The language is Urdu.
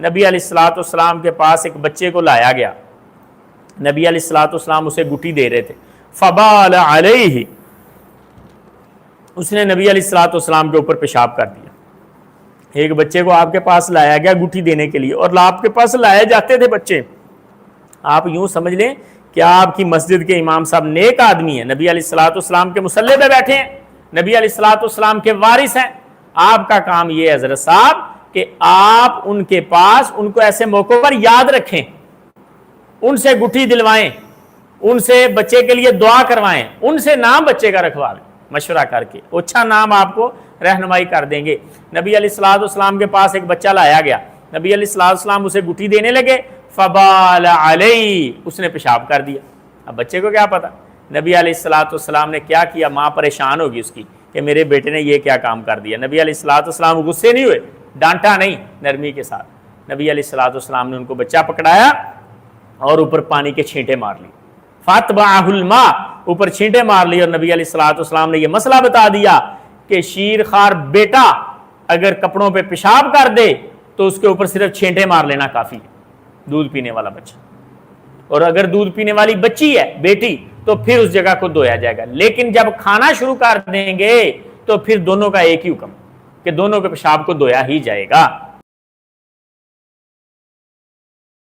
نبی علیہ الصلوۃ والسلام کے پاس ایک بچے کو لایا گیا. نبی علیہ الصلوۃ والسلام اسے گٹی دے رہے تھے. فبال علیہ، اس نے نبی علیہ الصلوۃ والسلام کے اوپر پیشاب کر دیا. ایک بچے کو آپ کے پاس لایا گیا گٹی دینے کے لیے، اور آپ کے پاس لائے جاتے تھے بچے. آپ یوں سمجھ لیں کہ آپ کی مسجد کے امام صاحب نیک آدمی ہیں، نبی علیہ الصلوۃ والسلام کے مصلی پہ بیٹھے ہیں، نبی علیہ الصلوۃ والسلام کے وارث ہیں. آپ کا کام یہ ہے حضرت صاحب کہ آپ ان کے پاس ان کو ایسے موقعوں پر یاد رکھیں، ان سے گٹھی دلوائیں، ان سے بچے کے لیے دعا کروائیں، ان سے نام بچے کا رکھوا لیں مشورہ کر کے، اچھا نام آپ کو رہنمائی کر دیں گے. نبی علیہ الصلوۃ والسلام کے پاس ایک بچہ لایا گیا، نبی علیہ الصلوۃ والسلام اسے گٹھی دینے لگے. فبال علیہ، اس نے پیشاب کر دیا. اب بچے کو کیا پتا نبی علیہ الصلوۃ والسلام نے کیا کیا. ماں پریشان ہوگی اس کی کہ میرے بیٹے نے یہ کیا کام کر دیا. نبی علیہ الصلوۃ والسلام غصے نہیں ہوئے، ڈانٹا نہیں، نرمی کے ساتھ نبی علیہ الصلوۃ والسلام نے ان کو بچہ پکڑایا اور اوپر پانی کے چھینٹے مار لی. فاتبعہ الماء، اوپر چھینٹے مار لی، اور نبی علیہ الصلوۃ والسلام نے یہ مسئلہ بتا دیا کہ شیر خوار بیٹا اگر کپڑوں پہ پیشاب کر دے تو اس کے اوپر صرف چھینٹے مار لینا کافی ہے، دودھ پینے والا بچہ. اور اگر دودھ پینے والی بچی ہے بیٹی تو پھر اس جگہ کو دھویا جائے گا. لیکن جب کھانا شروع کر دیں گے تو پھر دونوں کا ایک ہی حکم کہ دونوں کے پیشاب کو دھویا ہی جائے گا.